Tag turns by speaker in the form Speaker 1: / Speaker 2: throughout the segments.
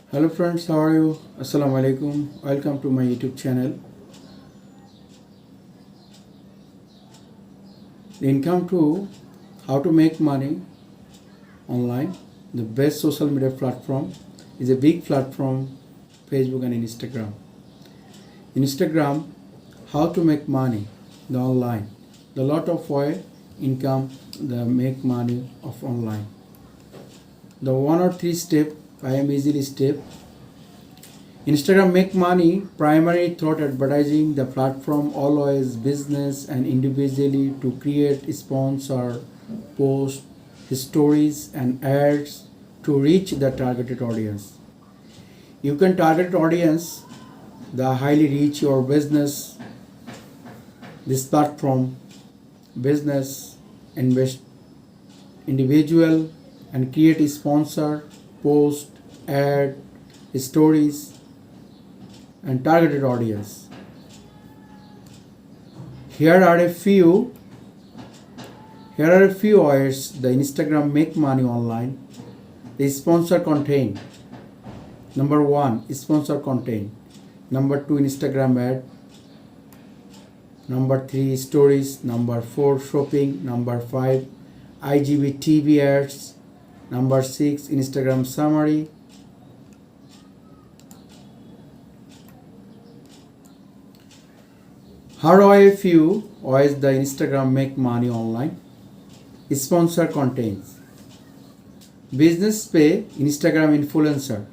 Speaker 1: Hello friends, how are you? Assalamu alaikum. Welcome to my YouTube channel. The income to how to make money online. The best social media platform is a big platform, Facebook and Instagram. Instagram, how to make money, the online. The lot of way income, the make money of online. The 1 or 3 step I am easily step. Instagram make money primarily through advertising. The platform always business and individually to create sponsor, post, stories and ads to reach the targeted audience. You can target audience, the highly reach your business. This platform, business, invest, individual and create a sponsor, post, ad, stories and targeted audience. Here are a few ways the Instagram make money online. The sponsor content. Number 1, sponsor content. Number 2, Instagram ad. Number 3, stories. Number 4, shopping. Number 5, IGTV ads. Number 6, Instagram summary. How do I few ways the Instagram make money online? Sponsor contents. Business pay Instagram influencer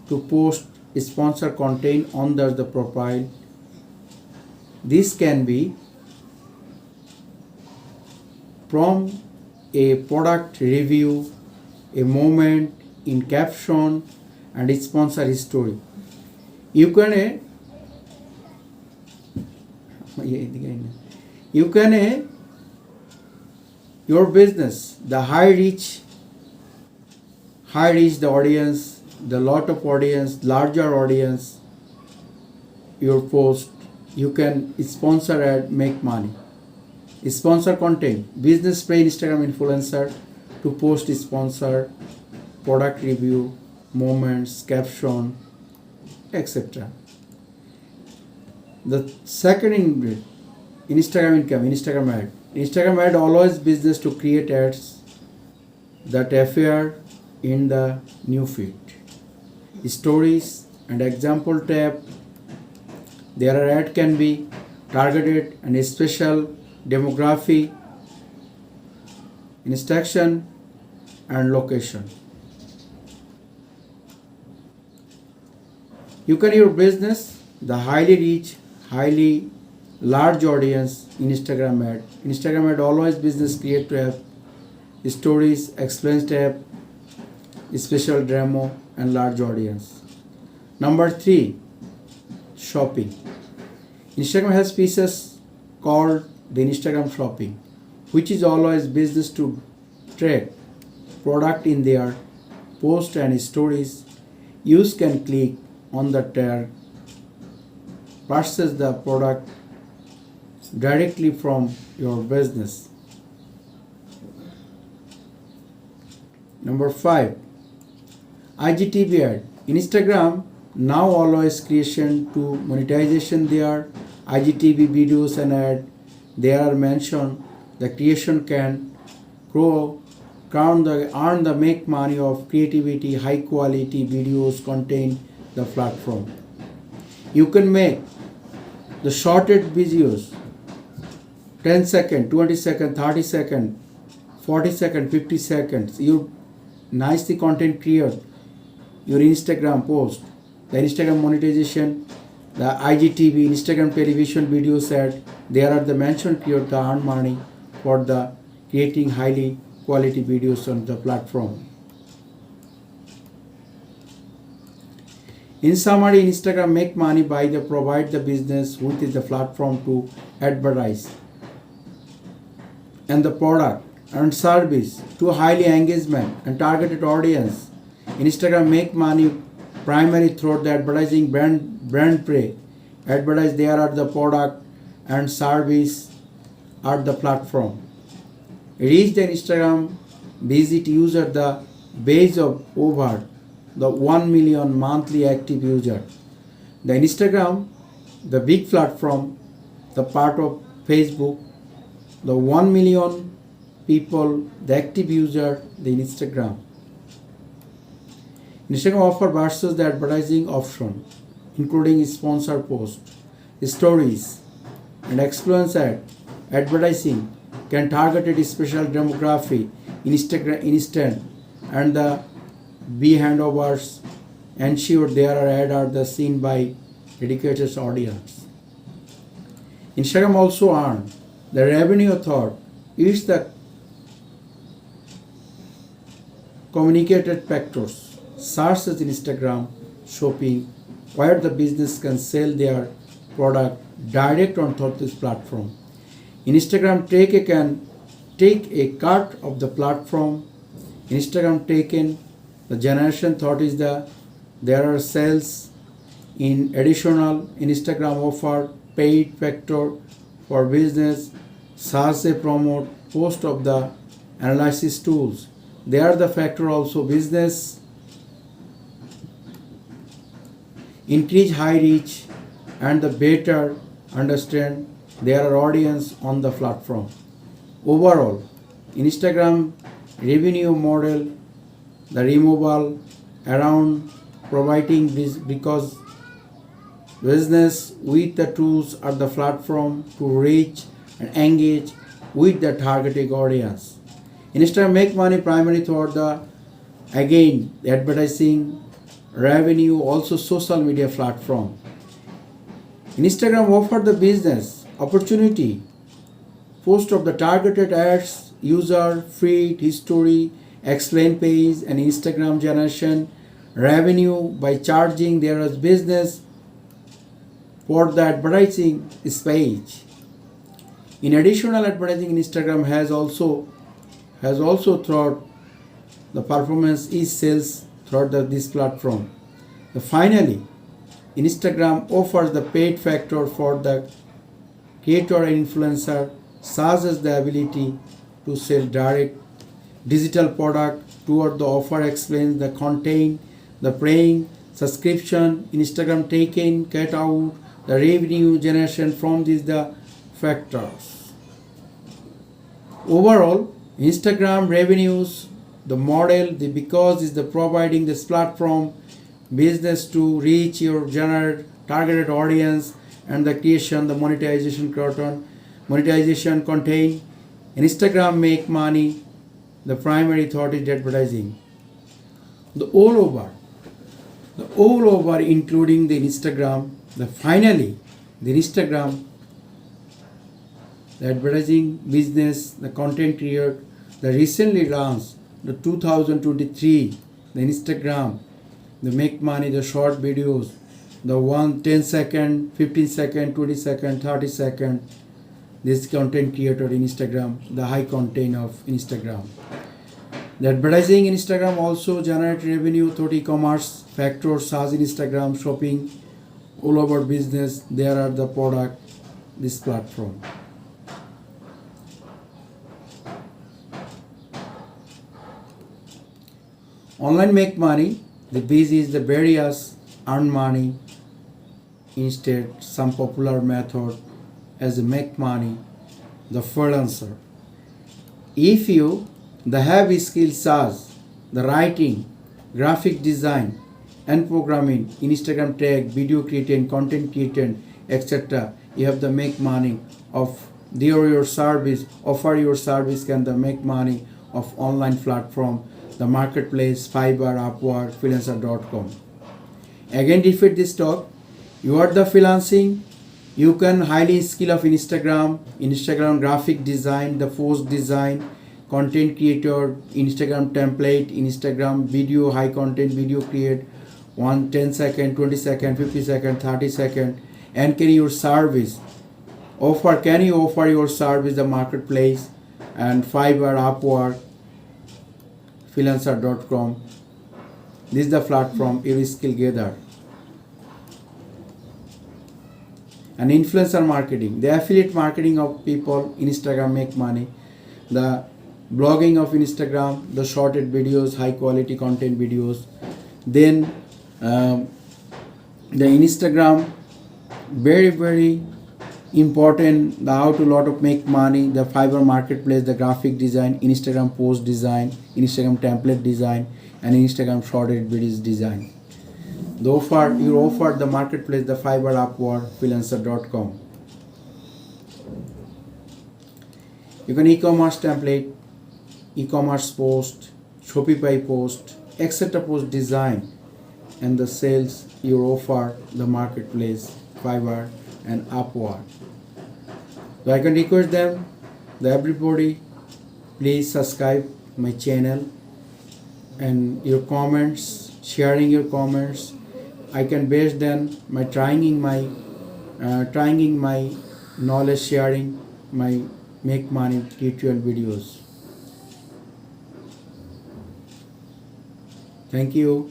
Speaker 1: to post sponsor content on the profile. This can be from a product review, a moment in caption and a sponsor history. You can your business the high reach the audience, the lot of audience, larger audience, your post, you can sponsor ad, make money. Sponsor content, business pay Instagram influencer to post sponsor, product review, moments, caption, etc. The second ingredient, Instagram income, Instagram ad. Instagram ad always business to create ads that appear in the new feed. Stories and example tab. There are ad can be targeted and a special demography, instruction and location. You can your business the highly reach, highly large audience in Instagram ad. Instagram ad always business create to have stories, explains tab, special demo and large audience. Number 3, shopping. Instagram has pieces called the Instagram shopping, which is always business to track product in their post and stories. You can click on the tag, purchase the product directly from your business. Number 5, IGTV ad. Instagram now always creation to monetization there. IGTV videos and ad they are mentioned. The creation can grow, earn the make money of creativity, high quality videos contain the platform. You can make the shorted videos 10 second, 20 second, 30 second, 40 second, 50 seconds. You nicely content create your Instagram post. The Instagram monetization, the IGTV, Instagram television videos ad, there are the mentioned create the earn money for the creating highly quality videos on the platform. In summary, Instagram make money by the provide the business with the platform to advertise and the product and service to highly engagement and targeted audience. Instagram make money primarily through the advertising brand pay. Advertise there are the product and service at the platform. Reach the Instagram visit user the base of over the 1 million monthly active user. The Instagram, the big platform, the part of Facebook, the 1 million people, the active user, the Instagram. Instagram offer versus the advertising option, including sponsor post, stories, and influence advertising can target a special demography Instagram instant and the B handovers ensure their ad are the seen by dedicated audience. Instagram also earn the revenue thought is the communicated factors such as Instagram shopping where the business can sell their product direct on thought this platform. Instagram can take a cut of the platform. Instagram taken the generation thought is there are sales in additional Instagram offer paid factor for business SaaS promote post of the analysis tools. They are the factor also business increase high reach and the better understand their audience on the platform. Overall, Instagram revenue model, the removal around providing this because business with the tools are the platform to reach and engage with the targeted audience. Instagram make money primarily through the advertising revenue, also social media platform. Instagram offer the business opportunity, post of the targeted ads, user, feed, history, explain page, and Instagram generation revenue by charging their business for the advertising page. In additional advertising, Instagram has also throughout the performance is sales throughout this platform. Finally, Instagram offers the paid factor for the creator and influencer, such as the ability to sell direct digital product toward the offer explains the content, the paying, subscription, Instagram taken, cut out, the revenue generation from these the factors. Overall, Instagram revenues, the model, because is the providing this platform business to reach your general targeted audience and the creation, the monetization contain. Instagram make money, the primary thought is advertising. The all over including the Instagram, finally the Instagram, the advertising business, the content creator, the recently launched the 2023, the Instagram, the make money, the short videos, the 10 second, 15 second, 20 second, 30 second, this content creator in Instagram, the high content of Instagram. The advertising in Instagram also generate revenue through e-commerce factors such as Instagram shopping, all over business, there are the product, this platform. Online make money, the busy is the various earn money. Instead, some popular method as make money, the freelancer. If you have skills as the writing, graphic design, and programming, Instagram tag, video creating, content creating, etc. You have the make money of your service, offer your service can the make money of online platform, the marketplace, Fiverr, Upwork, freelancer.com. Again, repeat this talk. You are the freelancing. You can highly skill of Instagram graphic design, the post design, content creator, Instagram template, Instagram video, high content video create, 10 second, 20 second, 50 second, 30 second, and can your service can you offer your service the marketplace and Fiverr, Upwork, freelancer.com. This is the platform you skill gather. And influencer marketing, the affiliate marketing of people, Instagram make money, the blogging of Instagram, the shorted videos, high quality content videos, Then um, the Instagram, very important, the how to lot of make money, the Fiverr marketplace, the graphic design, Instagram post design, Instagram template design, and Instagram shorted videos design. The offer, you offer the marketplace, the Fiverr, Upwork, freelancer.com. You can e-commerce template, e-commerce post, Shopify post, etc. post design, and the sales you offer the marketplace, Fiverr and Upwork. So I can request them, the everybody, please subscribe my channel, and your comments, sharing your comments, I can base them my trying my knowledge sharing, my make money tutorial videos. Thank you.